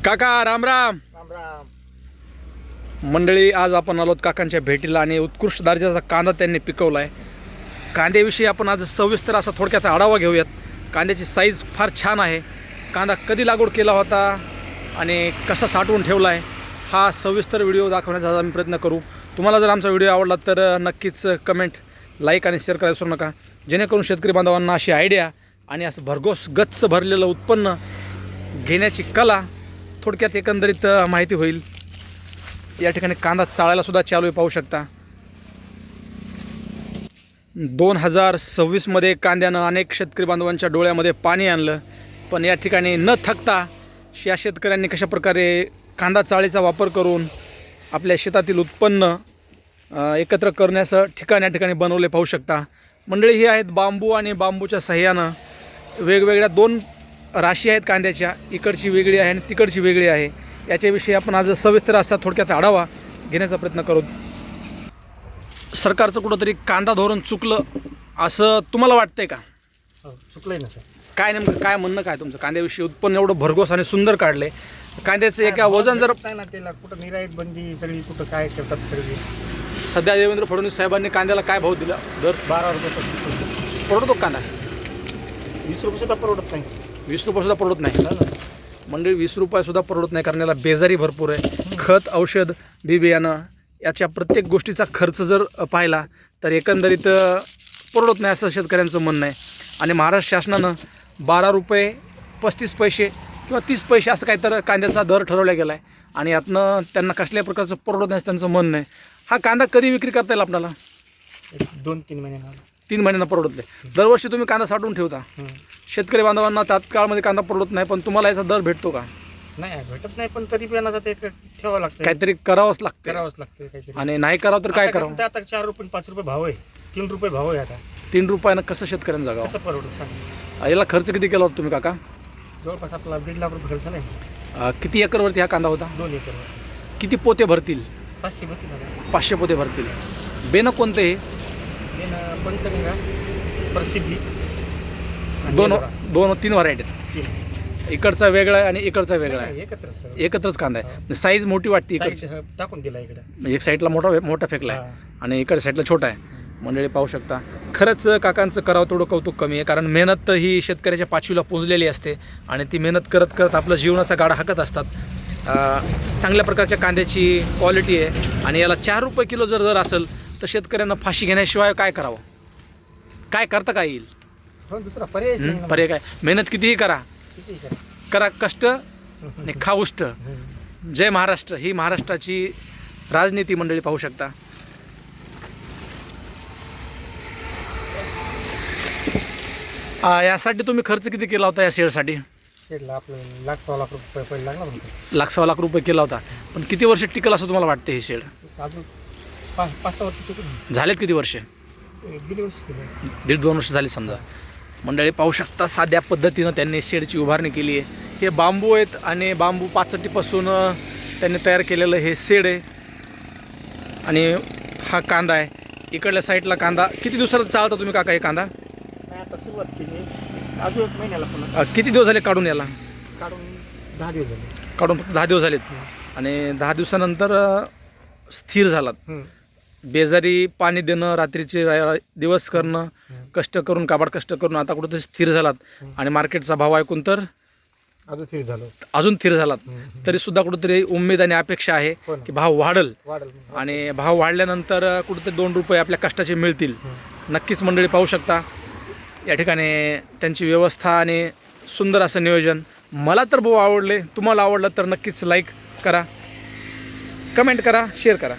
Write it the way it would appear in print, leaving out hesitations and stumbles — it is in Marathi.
काका राम राम. राम राम. मंडळी, आज आपण आलोत काकांच्या भेटीला आणि उत्कृष्ट दर्जाचा कांदा त्यांनी पिकवला आहे. कांद्याविषयी आपण आज सविस्तर असा थोडक्यात आढावा घेऊयात. कांद्याची साईज फार छान आहे. कांदा कधी लागवड केला होता आणि कसा साठवून ठेवला आहे हा सविस्तर व्हिडिओ दाखवण्याचा आज आम्ही प्रयत्न करू. तुम्हाला जर आमचा व्हिडिओ आवडला तर नक्कीच कमेंट, लाईक आणि शेअर करायला विसरू नका, जेणेकरून शेतकरी बांधवांना अशी आयडिया आणि असं भरघोस गच्च भरलेलं उत्पन्न घेण्याची कला थोडक्यात एकंदरीत माहिती होईल. या ठिकाणी कांदा चाळायला सुद्धा चालू आहे, पाहू शकता. 2026 मध्ये कांद्यानं अनेक शेतकरी बांधवांच्या डोळ्यामध्ये पाणी आणलं. पण या ठिकाणी न थकता या शेतकऱ्यांनी कशा प्रकारे कांदा चाळीचा वापर करून आपल्या शेतातील उत्पन्न एकत्र करण्याचं ठिकाण या ठिकाणी बनवले, पाहू शकता. मंडळी ही आहेत बांबू आणि बांबूच्या सहाय्यानं वेगवेगळ्या 2 राशी आहेत कांद्याच्या, इकडची वेगळी आहे आणि तिकडची वेगळी आहे. याच्याविषयी आपण आज सविस्तर असा थोडक्यात आढावा घेण्याचा प्रयत्न करू. सरकारचं कुठंतरी कांदा धोरण चुकलं असं तुम्हाला वाटतंय का? चुकलंय ना सर. काय नेमकं काय म्हणणं काय तुमचं? कांद्याविषयी उत्पन्न एवढं भरघोस आणि सुंदर काढले, कांद्याचं एका वजन जर ना त्याला कुठं निर्यात बंदी सगळी कुठं काय करतात सगळी. सध्या देवेंद्र फडणवीस साहेबांनी कांद्याला काय भाव दिला? दर 12 रुपये 35 पैसे. परवडतो कांदा? 20 रुपये सुद्धा परवडत नाही. 20 रुपये सुद्धा परवडत नाही. मंडळी 20 रुपये सुद्धा परवडत नाही, कारण याला बेजारी भरपूर आहे. खत, औषध, बी बियाणं याच्या प्रत्येक गोष्टीचा खर्च जर पाहिला तर एकंदरीत परवडत नाही असं शेतकऱ्यांचं म्हणणं आहे. आणि महाराष्ट्र शासनानं 12 रुपये 35 पैसे किंवा 30 पैसे असं काहीतरी कांद्याचा दर ठरवला गेला आहे आणि यातनं त्यांना कसल्याही प्रकारचं परवडत नाही त्यांचं म्हणणं आहे. हा कांदा कधी विक्री करता येईल आपल्याला? 2-3 महिन्यांना. 3 महिन्यांना परवडत नाही. दरवर्षी तुम्ही कांदा साठवून ठेवता. शेतकरी बांधवांना तात्काळमध्ये कांदा परवडत नाही, पण तुम्हाला याचा दर भेटतो का? नाही भेटत नाही, पण तरी पण आता ते ठेवावं लागतं. काहीतरी करावंच लागतं. काहीतरी. आणि नाही करावं तर काय करावं? आता 4 रुपये 5 रुपये भाव आहे. 3 रुपये भाव आहे आता. 3 रुपयानं कसं शेतकऱ्यांना जगावं? कसं परवडत सांग. याला खर्च किती केला होता तुम्ही काका? जवळपास आपला 1.5 लाख रुपये खर्च नाही. किती एकरवरती हा कांदा होता? 2 एकर. किती पोते भरतील? 500 होती. 500 पोते भरतील. बेनं कोणतं हे? पंचगंगा, प्रसिद्धी, 2-3 व्हरायटी. इकडचा वेगळा आहे आणि इकडचा वेगळा आहे. एकत्रच कांदा आहे. साईज मोठी वाटते इकडची, टाकून दिला इकडे. एक साईडला मोठा फेकला आहे आणि इकडच्या साईडला छोटा आहे. मंडळी पाहू शकता. खरंच काकांचं करावं तेवढं कौतुक कमी आहे, कारण मेहनत ही शेतकऱ्याच्या पाचवीला पुंजलेली असते आणि ती मेहनत करत करत आपलं जीवनाचा गाडा हाकत असतात. चांगल्या प्रकारच्या कांद्याची क्वालिटी आहे आणि याला 4 रुपये किलो जर दर असेल तर शेतकऱ्यांना फाशी घेण्याशिवाय काय करावं? काय करता काय येईल? दुसरा पर्याय पर्याय काय? मेहनत कितीही करा, कष्ट आणि खा उष्ट. जय महाराष्ट्र ही महाराष्ट्राची राजनीती. मंडळी पाहू शकता. यासाठी तुम्ही खर्च किती केला होता या शेडसाठी? शेडला आपलं 1,00,000 रुपये पहिले लागला होता. 1,00,000 रुपये केला होता. पण किती वर्ष टिकल असं तुम्हाला वाटतं हे शेड? अजून 5-6 वर्ष झालेत. किती वर्ष? 1.5 वर्ष केलं. 1.5-2 वर्ष झाली समजा. मंडळी पाहू शकता, साध्या पद्धतीनं त्यांनी शेडची उभारणी केली आहे. हे बांबू आहेत आणि बांबू पाचटीपासून त्यांनी तयार केलेलं हे शेड आहे. आणि हा कांदा आहे. इकडल्या साईडला कांदा किती दिवसाला चालता तुम्ही काका हे कांदा? आता सुरुवात केली अजून 1 महिन्याला. पुन्हा किती दिवस झाले काढून याला? काढून 10 दिवस झाले. काढून फक्त 10 दिवस झालेत. आणि 10 दिवसानंतर स्थिर झालात. बेजारी पाणी देणं, रात्रीचे दिवस करणं, कष्ट करून काबाड कष्ट करून आता कुठंतरी स्थिर झालात. आणि मार्केटचा भाव ऐकून तर अजून स्थिर झालात. तरी सुद्धा कुठंतरी उमेद आणि अपेक्षा आहे की भाव वाढल आणि भाव वाढल्यानंतर कुठंतरी 2 रुपये आपल्या कष्टाचे मिळतील. नक्कीच मंडळी पाहू शकता या ठिकाणी त्यांची व्यवस्था आणि सुंदर असं नियोजन. मला तर भाऊ आवडले. तुम्हाला आवडलं तर नक्कीच लाईक करा, कमेंट करा, शेअर करा.